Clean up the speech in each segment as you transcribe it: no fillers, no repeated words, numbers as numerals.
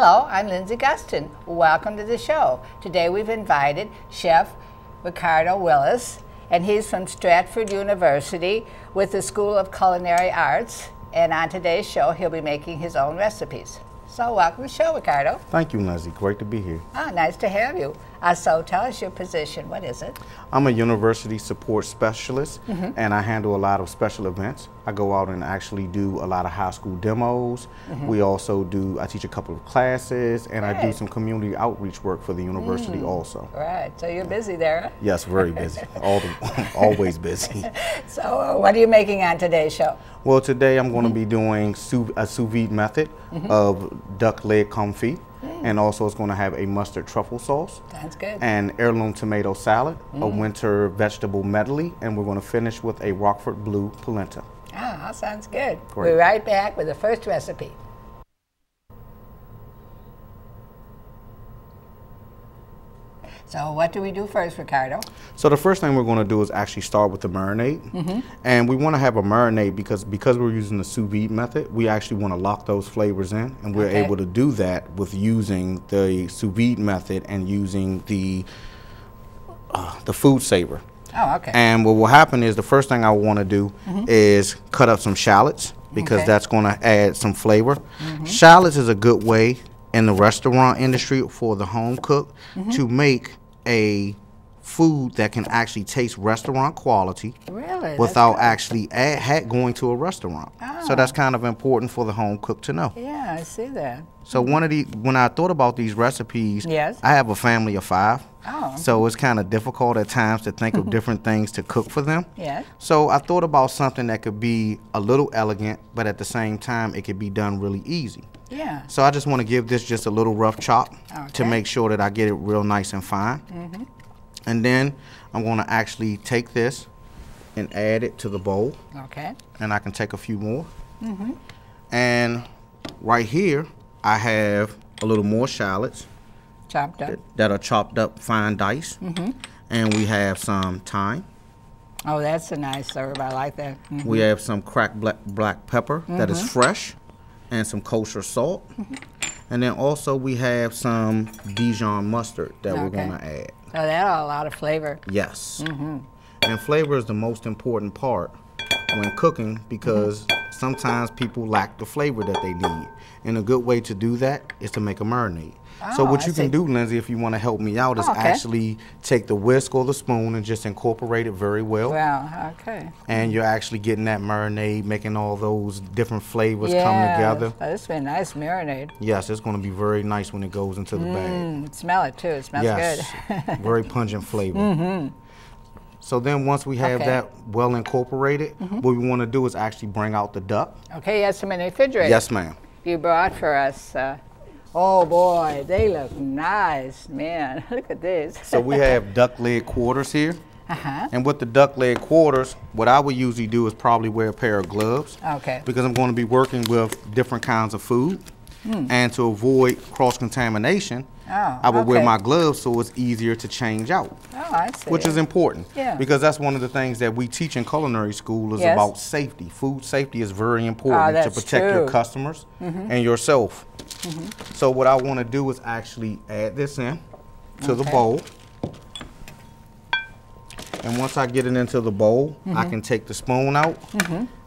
Hello, I'm Lindsay Gustin. Welcome to the show. Today we've invited Chef Ricardo Willis, and he's from Stratford University with the School of Culinary Arts. And on today's show, he'll be making his own recipes. So welcome to the show, Ricardo. Thank you, Lindsay. Great to be here. Oh, nice to have you. So tell us your position. What is it? I'm a university support specialist, and I handle a lot of special events. I go out and actually do a lot of high school demos. We also I teach a couple of classes, and I do some community outreach work for the university also. Right, so you're busy there. Huh? Yes, very busy. Always busy. So what are you making on today's show? Well, today I'm going to be doing a sous vide method of duck leg confit. And also it's going to have a mustard truffle sauce. Sounds good. And heirloom tomato salad, a winter vegetable medley, and we're going to finish with a Rockford Blue polenta. Ah, that sounds good. Great. We're right back with the first recipe. So what do we do first, Ricardo? So the first thing we're going to do is actually start with the marinade. And we want to have a marinade because we're using the sous vide method, we actually want to lock those flavors in, and we're able to do that with using the sous vide method and using the food saver. Oh, okay. And what will happen is the first thing I want to do is cut up some shallots because that's going to add some flavor. Shallots is a good way in the restaurant industry for the home cook to make a food that can actually taste restaurant quality without actually going to a restaurant. So that's kind of important for the home cook to know. Yeah, I see that. So when I thought about these recipes, I have a family of 5. So it's kind of difficult at times to think of different things to cook for them. So I thought about something that could be a little elegant, but at the same time it could be done really easy. So I just want to give this just a little rough chop to make sure that I get it real nice and fine. And then I'm going to actually take this and add it to the bowl. And I can take a few more. And right here I have a little more shallots chopped up that are chopped up fine dice. And we have some thyme. Oh, that's a nice herb. I like that. We have some cracked black pepper that is fresh, and some kosher salt. And then also we have some Dijon mustard that we're going to add. So that'll a lot of flavor. Yes. And flavor is the most important part when cooking because sometimes people lack the flavor that they need. And a good way to do that is to make a marinade. So what you can do, Lindsay, if you want to help me out, is actually take the whisk or the spoon and just incorporate it very well. And you're actually getting that marinade, making all those different flavors come together. This would be a nice marinade. Yes, it's going to be very nice when it goes into the bag. Smell it too. It smells good. Very pungent flavor. So then once we have that well incorporated, what we want to do is actually bring out the duck. Okay, you have some in the refrigerator. Yes, ma'am. You brought for us. Oh boy, they look nice, man. Look at this. So we have duck leg quarters here. And with the duck leg quarters, what I would usually do is probably wear a pair of gloves. Because I'm going to be working with different kinds of food. And to avoid cross-contamination, I would wear my gloves so it's easier to change out. I see. Which is important. Because that's one of the things that we teach in culinary school is about safety. Food safety is very important to protect your customers and yourself. So what I want to do is actually add this in to the bowl. And once I get it into the bowl, I can take the spoon out.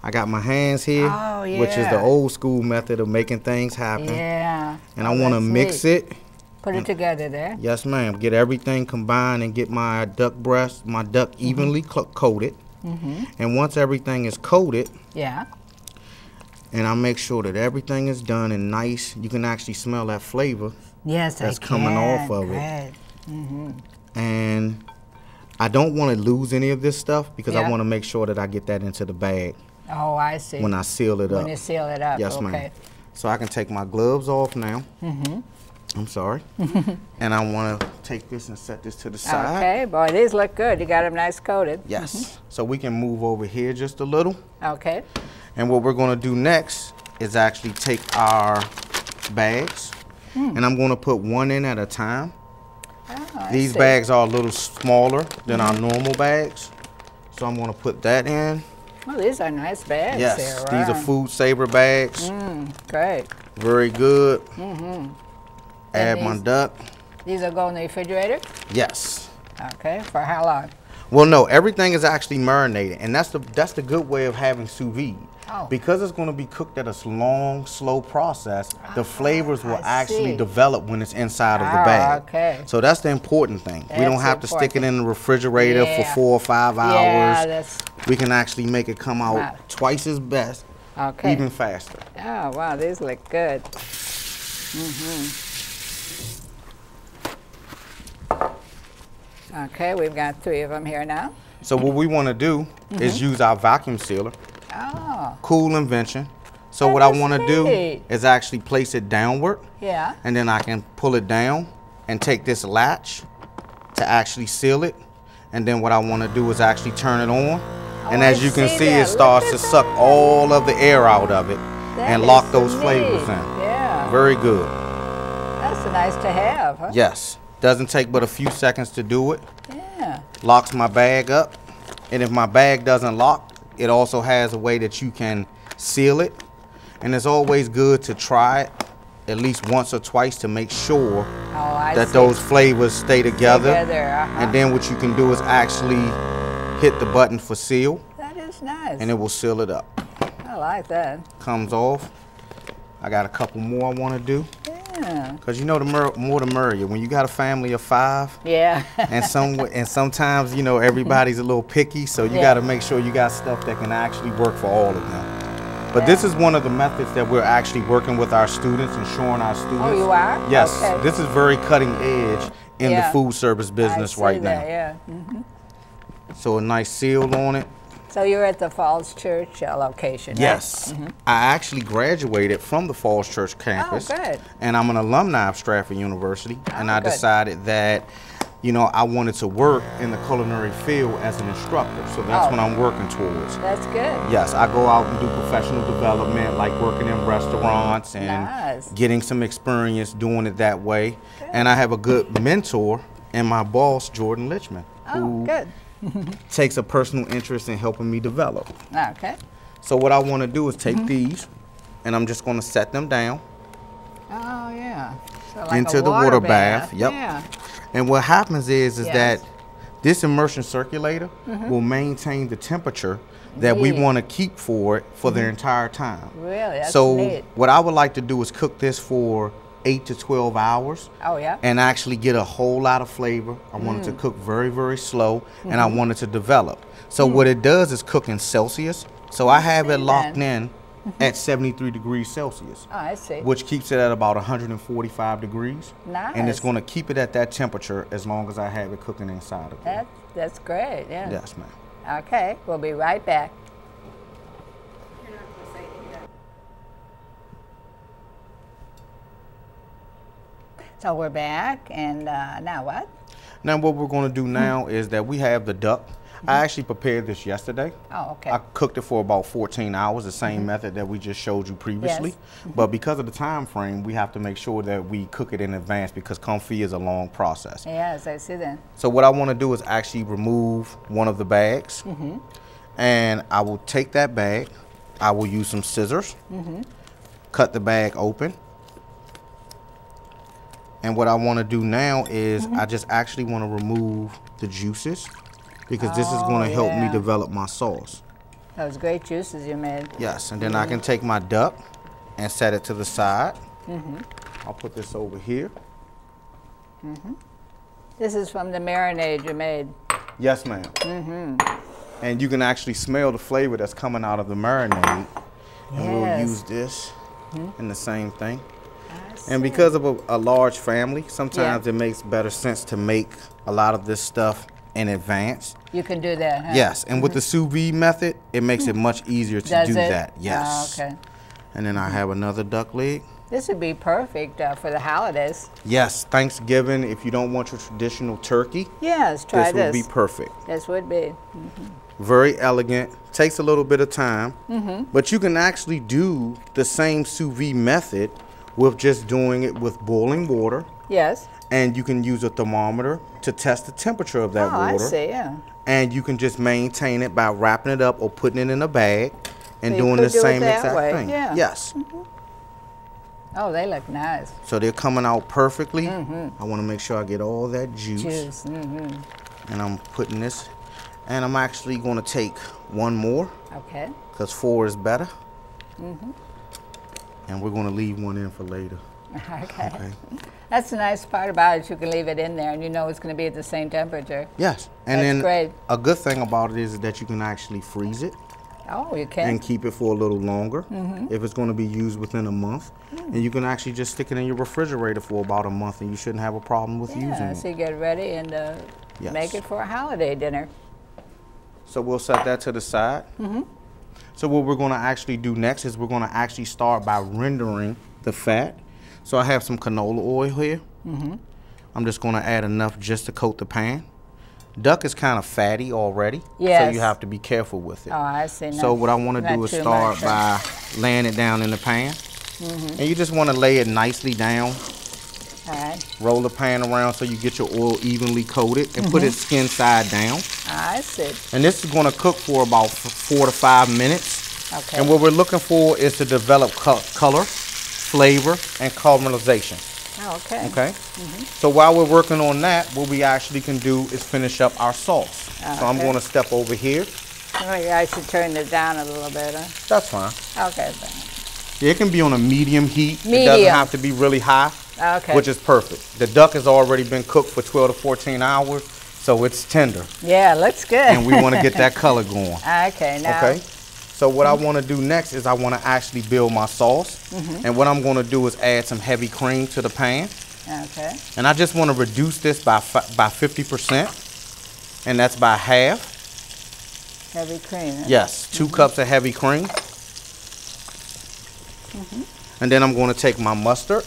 I got my hands here, which is the old school method of making things happen. And I want to mix it. Put it together there. Yes, ma'am. Get everything combined and get my duck breast, my duck evenly coated. And once everything is coated, and I make sure that everything is done and nice, you can actually smell that flavor that's coming off of it. And I don't want to lose any of this stuff because I want to make sure that I get that into the bag. Oh, I see. When I seal it up. When you seal it up. Yes, ma'am. So I can take my gloves off now. I'm sorry. And I want to take this and set this to the side. Okay, boy, these look good. You got them nice coated. Yes. So we can move over here just a little. Okay. And what we're going to do next is actually take our bags, and I'm going to put one in at a time. These bags are a little smaller than our normal bags, so I'm going to put that in. Oh, these are nice bags. Yes, these are food saver bags. Great. Very good. Add my duck. These will go in the refrigerator? Yes. Okay, for how long? Well, no, everything is actually marinated, and that's the good way of having sous vide. Oh. Because it's going to be cooked at a long, slow process, the flavors will actually develop when it's inside of the bag. Okay. So that's the important thing. We don't have to stick it in the refrigerator for 4 or 5 hours. We can actually make it come out twice as best, even faster. Oh, wow, these look good. Okay, we've got 3 of them here now. So what we want to do is use our vacuum sealer. Oh. Cool invention. So what I want to do is actually place it downward. Yeah. And then I can pull it down and take this latch to actually seal it. And then what I want to do is actually turn it on. And as you can see, it starts to suck all of the air out of it and lock those flavors in. Yeah. Very good. That's nice to have, huh? Yes. Doesn't take but a few seconds to do it. Yeah. Locks my bag up. And if my bag doesn't lock, it also has a way that you can seal it. And it's always good to try it at least once or twice to make sure that those flavors stay together. And then what you can do is actually hit the button for seal. That is nice. And it will seal it up. I like that. Comes off. I got a couple more I want to do. Yeah. Because you know, the more the merrier. When you got a family of 5, and sometimes, you know, everybody's a little picky, so you got to make sure you got stuff that can actually work for all of them. But this is one of the methods that we're actually working with our students and showing our students. Oh, you are? Yes. Okay. This is very cutting edge in the food service business right now. Yeah. So a nice seal on it. So you're at the Falls Church location, yes. Right? I actually graduated from the Falls Church campus. Oh, good. And I'm an alumni of Stratford University. And I decided that, you know, I wanted to work in the culinary field as an instructor. So that's what I'm working towards. That's good. Yes, I go out and do professional development, like working in restaurants and getting some experience doing it that way. Good. And I have a good mentor in my boss, Jordan Lichman. Oh, good. Takes a personal interest in helping me develop. Okay. So what I want to do is take these, and I'm just going to set them down. Oh, yeah. So like into the water bath. Yep. Yeah. And what happens is that this immersion circulator will maintain the temperature that we want to keep for it for the entire time. Really? That's so what I would like to do is cook this for 8 to 12 hours. Oh, yeah. And actually get a whole lot of flavor. I want it to cook very, very slow, and I want it to develop. So what it does is cook in Celsius. So I have it locked in at 73 degrees Celsius. Oh, I see. Which keeps it at about 145 degrees. Nice. And it's going to keep it at that temperature as long as I have it cooking inside of it. That's great, yeah. Yes, ma'am. Okay, we'll be right back. So we're back, and now what? Now what we're going to do now is that we have the duck. I actually prepared this yesterday. Oh, okay. I cooked it for about 14 hours, the same method that we just showed you previously. Yes. But because of the time frame, we have to make sure that we cook it in advance because confit is a long process. Yes, I see that. So what I want to do is actually remove one of the bags. And I will take that bag. I will use some scissors. Cut the bag open. And what I want to do now is I just actually want to remove the juices because this is going to help me develop my sauce. Those great juices you made. Yes, and then I can take my duck and set it to the side. I'll put this over here. This is from the marinade you made. Yes, ma'am. And you can actually smell the flavor that's coming out of the marinade. And we'll use this in the same thing. And because of a large family, sometimes it makes better sense to make a lot of this stuff in advance. You can do that, huh? Yes, and with the sous vide method, it makes it much easier to do that. Yes. Oh, okay. And then I have another duck leg. This would be perfect for the holidays. Yes, Thanksgiving, if you don't want your traditional turkey. Yes, try this. This would be perfect. This would be. Very elegant, takes a little bit of time, but you can actually do the same sous vide method with just doing it with boiling water. Yes. And you can use a thermometer to test the temperature of that water. I see, yeah. And you can just maintain it by wrapping it up or putting it in a bag and doing the same exact thing. Yeah. Yes. Oh, they look nice. So they're coming out perfectly. I want to make sure I get all that juice. And I'm putting this, and I'm actually going to take one more. Okay. Because 4 is better. And we're going to leave one in for later. Okay. That's the nice part about it. You can leave it in there, and you know it's going to be at the same temperature. Yes. And that's then great. A good thing about it is that you can actually freeze it. Oh, you can? And keep it for a little longer if it's going to be used within a month. And you can actually just stick it in your refrigerator for about a month, and you shouldn't have a problem with using it. Yeah, so you get ready and make it for a holiday dinner. So we'll set that to the side. So what we're going to actually do next is we're going to actually start by rendering the fat. So I have some canola oil here. I'm just going to add enough just to coat the pan. Duck is kind of fatty already, so you have to be careful with it. Oh, I see. So what I want to do is start by laying it down in the pan. And you just want to lay it nicely down. Roll the pan around so you get your oil evenly coated and put it skin side down. I see. And this is going to cook for about 4 to 5 minutes. Okay. And what we're looking for is to develop color, flavor, and caramelization. Oh, okay. Okay. So while we're working on that, what we actually can do is finish up our sauce. So I'm going to step over here. Oh, yeah, I should turn it down a little bit, huh? That's fine. Okay. Yeah, it can be on a medium heat. Medium. It doesn't have to be really high, which is perfect. The duck has already been cooked for 12 to 14 hours, so it's tender. Yeah, looks good. And we want to get that color going. Okay, now. Okay. So what I want to do next is I want to actually build my sauce. And what I'm going to do is add some heavy cream to the pan. Okay. And I just want to reduce this by 50%. And that's by half. Heavy cream. Yes, 2 cups of heavy cream. And then I'm going to take my mustard,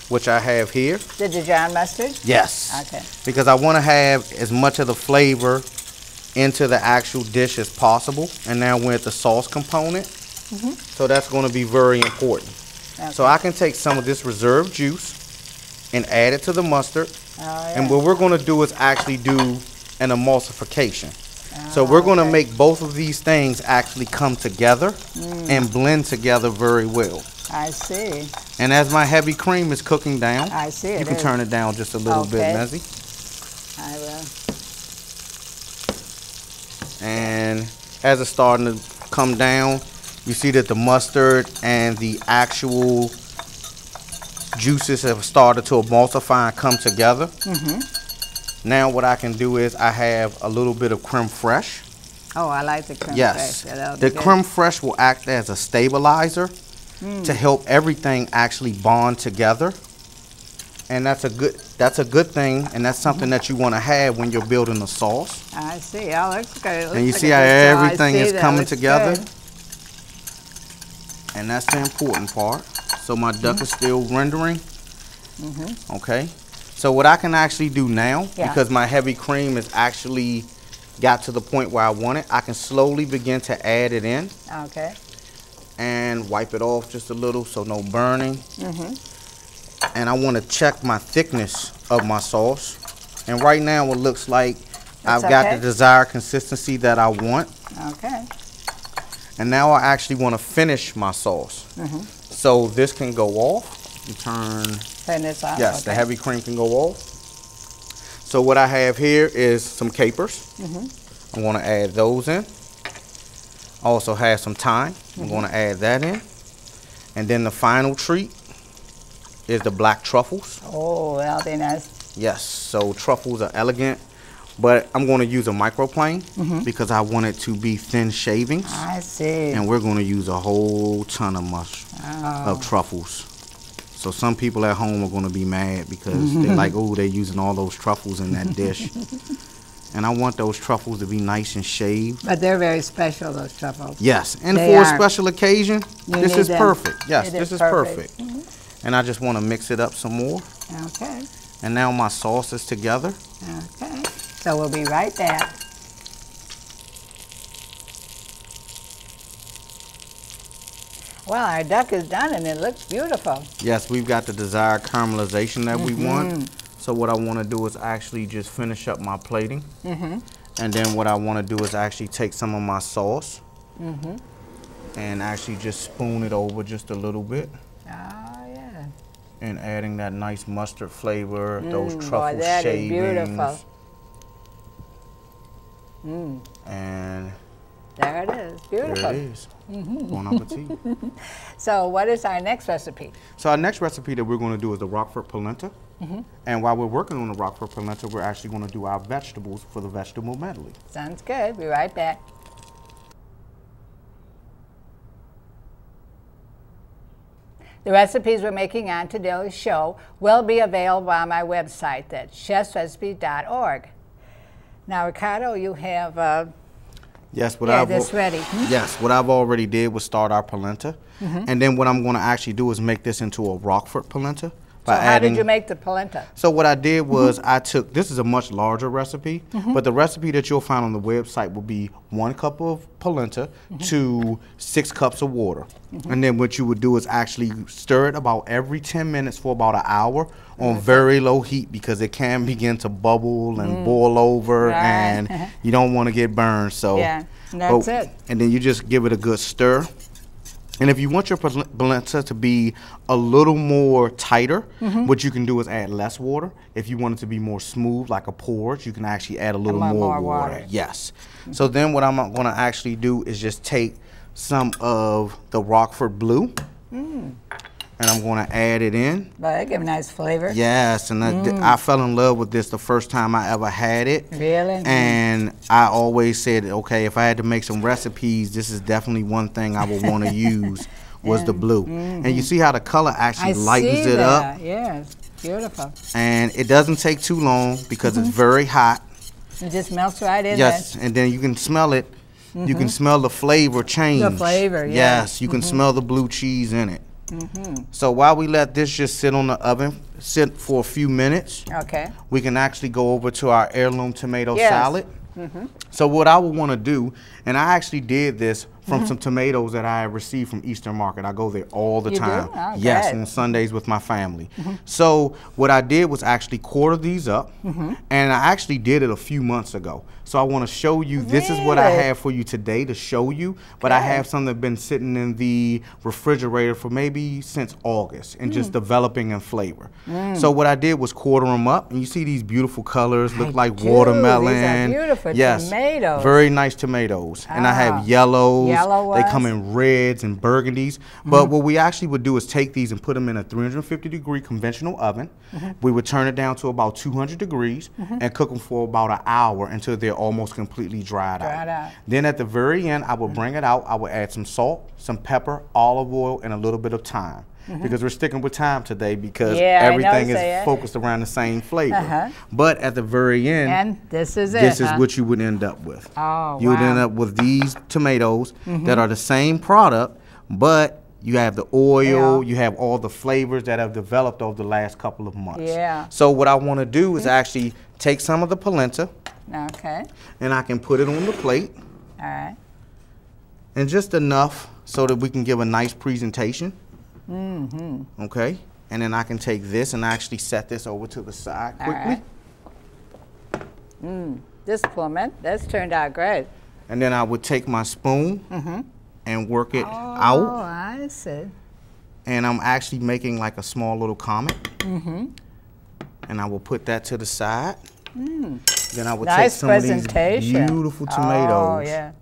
which I have here. The Dijon mustard? Yes. Okay. Because I want to have as much of the flavor into the actual dish as possible. And now we're at the sauce component. So that's going to be very important. Okay. So I can take some of this reserve juice and add it to the mustard. And what we're going to do is actually do an emulsification. So we're going to make both of these things actually come together and blend together very well. I see. And as my heavy cream is cooking down, I see you can turn it down just a little bit, Mezzy. I will. And as it's starting to come down, you see that the mustard and the actual juices have started to emulsify and come together. Now what I can do is I have a little bit of creme fraiche. Oh, I like the creme fraiche. Yes, the creme fraiche will act as a stabilizer to help everything actually bond together. And that's a good thing, and that's something that you want to have when you're building a sauce. I see. Oh, looks good. And you see how everything is coming together. And that's the important part. So my duck is still rendering. Okay. So what I can actually do now, because my heavy cream has actually got to the point where I want it, I can slowly begin to add it in. Okay. And wipe it off just a little so no burning. And I want to check my thickness of my sauce. And right now it looks like I've got the desired consistency that I want. Okay. And now I actually want to finish my sauce. So this can go off. You turn this off. Yes, the heavy cream can go off. So what I have here is some capers. I'm going to add those in. I also have some thyme. I'm going to add that in. And then the final treat is the black truffles. Oh, that'll be nice. Yes, so truffles are elegant, but I'm going to use a microplane because I want it to be thin shavings. I see. And we're going to use a whole ton of truffles. So some people at home are going to be mad because they're like, oh, they're using all those truffles in that dish. And I want those truffles to be nice and shaved. But they're very special, those truffles. Yes, and for a special occasion, this is perfect. Yes, this is perfect. And I just want to mix it up some more. Okay. And now my sauce is together. Okay. So we'll be right back. Well, our duck is done and it looks beautiful. Yes, we've got the desired caramelization that we want. So what I want to do is actually just finish up my plating. And then what I want to do is actually take some of my sauce and actually just spoon it over just a little bit. Oh, yeah. And adding that nice mustard flavor, those truffle boy, that shavings. Is beautiful. And there it is, beautiful. There it is. Bon appetit. So what is our next recipe? So our next recipe that we're going to do is the Roquefort polenta. And while we're working on the Roquefort polenta, we're actually going to do our vegetables for the vegetable medley. Sounds good. Be right back. The recipes we're making on today's show will be available on my website, that's chefsrecipe.org. Now, Ricardo, you have yes, this ready. Yes, what I've already did was start our polenta, and then what I'm going to actually do is make this into a Roquefort polenta. So how did you make the polenta? So what I did was I took, this is a much larger recipe, but the recipe that you'll find on the website will be 1 cup of polenta to 6 cups of water. And then what you would do is actually stir it about every 10 minutes for about an hour on very low heat, because it can begin to bubble and boil over, and you don't want to get burned. So that's it. And then you just give it a good stir. And if you want your polenta to be a little more tighter, what you can do is add less water. If you want it to be more smooth, like a porridge, you can actually add a little more water. Yes. So then what I'm going to actually do is just take some of the Roquefort Blue, and I'm going to add it in. But that gives a nice flavor. Yes, and I fell in love with this the first time I ever had it. Really? And I always said, okay, if I had to make some recipes, this is definitely one thing I would want to use was the blue. And you see how the color actually lightens it up? Yes, beautiful. And it doesn't take too long because it's very hot. It just melts right in. Yes, and then you can smell it. You can smell the flavor change. The flavor, yes. You can smell the blue cheese in it. So while we let this just sit on the oven, sit for a few minutes, we can actually go over to our heirloom tomato salad. So what I would want to do, and I actually did this from some tomatoes that I received from Eastern Market. I go there all the time. Oh, yes, on Sundays with my family. So what I did was actually quarter these up, and I actually did it a few months ago. So I want to show you, this is what I have for you today to show you, but I have some that have been sitting in the refrigerator for maybe since August and just developing in flavor. So what I did was quarter them up, and you see these beautiful colors, look like watermelon. These are beautiful tomatoes. Very nice tomatoes. And I have yellows. They come in reds and burgundies. But what we actually would do is take these and put them in a 350-degree conventional oven. We would turn it down to about 200 degrees and cook them for about an hour until they're almost completely dried out. Then at the very end, I would bring it out. I would add some salt, some pepper, olive oil, and a little bit of thyme. Because we're sticking with thyme today because everything is focused around the same flavor. But at the very end, and this is what you would end up with. You would end up with these tomatoes that are the same product, but you have the oil, you have all the flavors that have developed over the last couple of months. So what I want to do is actually take some of the polenta, and I can put it on the plate. And just enough so that we can give a nice presentation. Okay, and then I can take this and actually set this over to the side quickly. This plummet, that's turned out great. And then I would take my spoon and work it out. Oh, I see. And I'm actually making like a small little comet. And I will put that to the side. Then I would take some of these beautiful tomatoes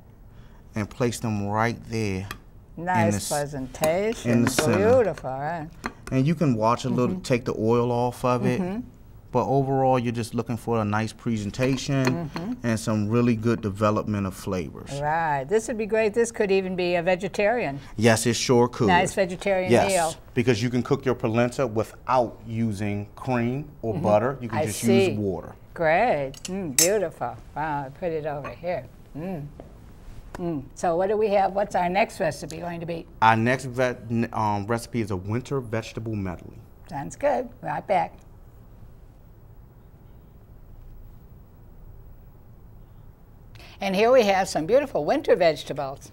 and place them right there. Nice presentation. In the center. Beautiful, right? And you can watch a little, take the oil off of it. But overall, you're just looking for a nice presentation and some really good development of flavors. Right. This would be great. This could even be a vegetarian. Yes, it sure could. Nice vegetarian meal. Because you can cook your polenta without using cream or butter. You can just use water. Great. Beautiful. Wow, I put it over here. So what do we have? What's our next recipe going to be? Our next recipe is a winter vegetable medley. Sounds good. Right back. And here we have some beautiful winter vegetables.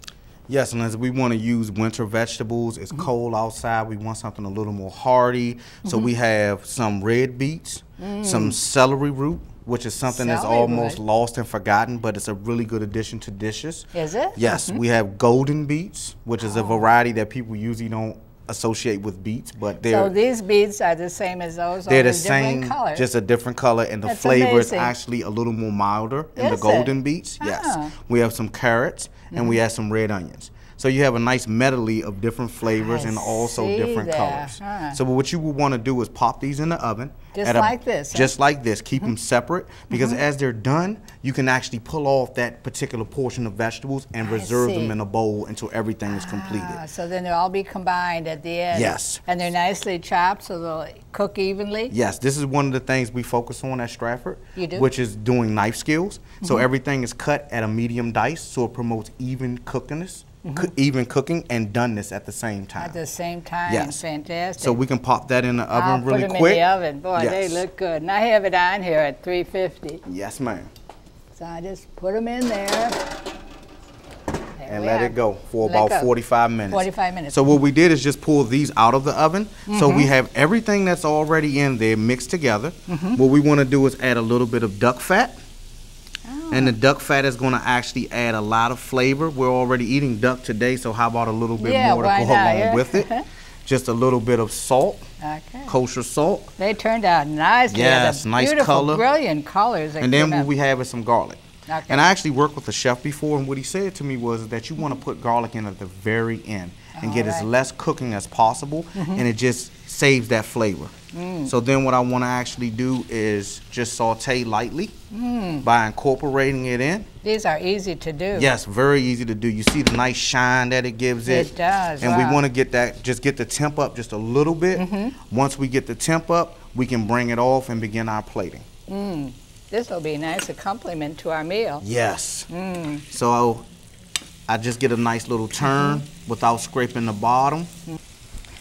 Yes, and as we want to use winter vegetables, it's cold outside. We want something a little more hearty. So we have some red beets, some celery root, which is something that's almost lost and forgotten, but it's a really good addition to dishes. Is it? Yes, we have golden beets, which is a variety that people usually don't associate with beets, but they're... So these beets are the same as those? They're the same, color. Just a different color, and the flavor is actually a little more milder in the golden beets. Yes. We have some carrots, and we have some red onions. So you have a nice medley of different flavors and also different colors. So what you would want to do is pop these in the oven. Just like this. Just like this. Keep them separate, because as they're done, you can actually pull off that particular portion of vegetables and reserve them in a bowl until everything is completed. So then they'll all be combined at the end. Yes. And they're nicely chopped so they'll cook evenly? Yes. This is one of the things we focus on at Stratford. You do? Which is doing knife skills. So everything is cut at a medium dice, so it promotes even cookiness. Even cooking and doneness at the same time. At the same time, yes. Fantastic. So we can pop that in the oven really quick. Put them in the oven. Boy, they look good. And I have it on here at 350. Yes, ma'am. So I just put them in there. And let it go for about 45 minutes. 45 minutes. So what we did is just pull these out of the oven. So we have everything that's already in there mixed together. What we want to do is add a little bit of duck fat. And the duck fat is going to actually add a lot of flavor. We're already eating duck today, so how about a little bit more to go along with it? Just a little bit of salt, kosher salt. They turned out nice. Yes, nice color. Brilliant colors. And then what we have is some garlic. And I actually worked with a chef before, and what he said to me was that you want to put garlic in at the very end and get as less cooking as possible, and it just saves that flavor. So then what I want to actually do is just saute lightly by incorporating it in. These are easy to do. Yes, very easy to do. You see the nice shine that it gives it. It does. And we want to get that, just get the temp up just a little bit. Once we get the temp up, we can bring it off and begin our plating. This will be a nice accompaniment to our meal. Yes. So I just get a nice little turn without scraping the bottom.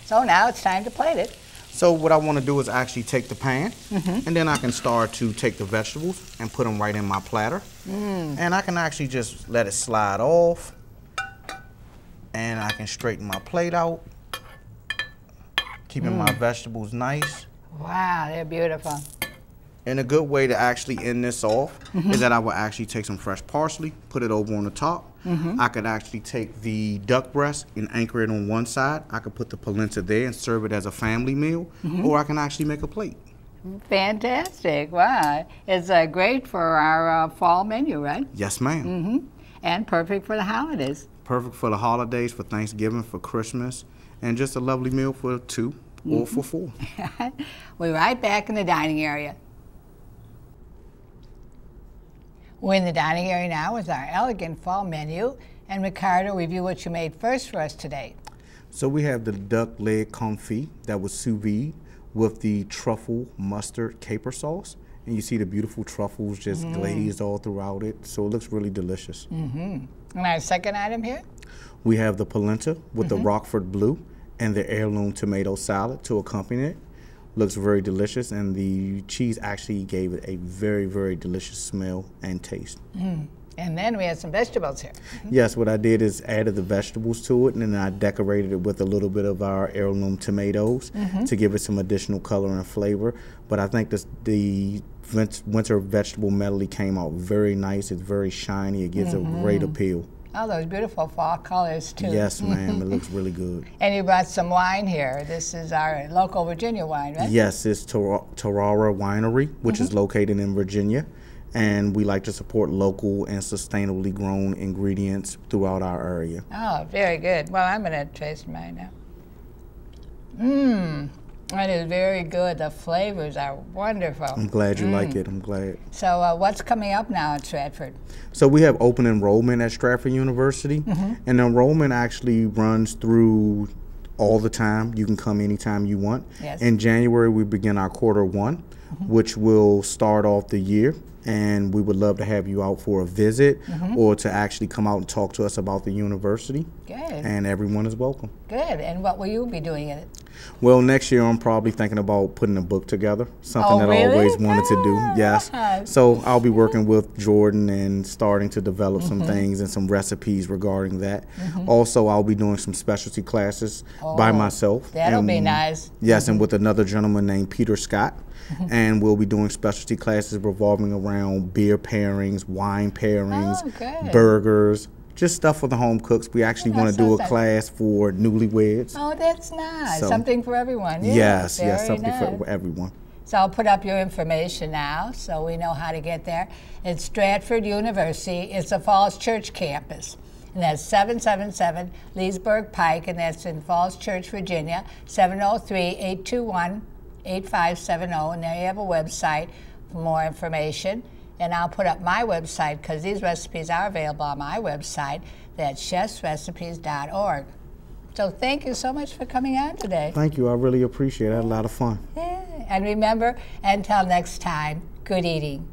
So now it's time to plate it. So what I want to do is actually take the pan, and then I can start to take the vegetables and put them right in my platter. And I can actually just let it slide off, and I can straighten my plate out, keeping my vegetables nice. Wow, they're beautiful. And a good way to actually end this off is that I will actually take some fresh parsley, put it over on the top. I could actually take the duck breast and anchor it on one side. I could put the polenta there and serve it as a family meal, or I can actually make a plate. Fantastic. Wow. It's great for our fall menu, right? Yes, ma'am. And perfect for the holidays. Perfect for the holidays, for Thanksgiving, for Christmas, and just a lovely meal for 2 or for 4. We're right back in the dining area. We're in the dining area now with our elegant fall menu. And Ricardo, review what you made first for us today. So we have the duck leg confit that was sous vide with the truffle mustard caper sauce. And you see the beautiful truffles just glazed all throughout it. So it looks really delicious. And our second item here? We have the polenta with the Rockford blue and the heirloom tomato salad to accompany it. Looks very delicious, and the cheese actually gave it a very, very delicious smell and taste. And then we have some vegetables here. Yes, what I did is added the vegetables to it, and then I decorated it with a little bit of our heirloom tomatoes to give it some additional color and flavor. But I think the winter vegetable medley came out very nice. It's very shiny. It gives a great appeal. Oh, those beautiful fall colors, too. Yes, ma'am. It looks really good. And you brought some wine here. This is our local Virginia wine, right? Yes, it's Tarara Winery, which is located in Virginia. And we like to support local and sustainably grown ingredients throughout our area. Oh, very good. Well, I'm going to taste mine now. It is very good. The flavors are wonderful. I'm glad you like it. I'm glad. So what's coming up now at Stratford? So we have open enrollment at Stratford University. And enrollment actually runs through all the time. You can come anytime you want. Yes. In January, we begin our Q1, which will start off the year. And we would love to have you out for a visit or to actually come out and talk to us about the university. Good. And everyone is welcome. Good. And what will you be doing in it? Well, next year I'm probably thinking about putting a book together, something that I always wanted to do. Yes. So I'll be working with Jordan and starting to develop some things and some recipes regarding that. Also, I'll be doing some specialty classes by myself. That'll be nice. Yes, and with another gentleman named Peter Scott. And we'll be doing specialty classes revolving around beer pairings, wine pairings, burgers, Just stuff for the home cooks. We actually want to do a class for newlyweds. Oh, that's nice. So, something for everyone. Yes, something for everyone. So I'll put up your information now so we know how to get there. It's Stratford University. It's the Falls Church campus. And that's 777 Leesburg Pike, and that's in Falls Church, Virginia, 703-821-8570. And there you have a website for more information. And I'll put up my website because these recipes are available on my website. That's chefsrecipes.org. So thank you so much for coming on today. Thank you. I really appreciate it. I had a lot of fun. Yeah. And remember, until next time, good eating.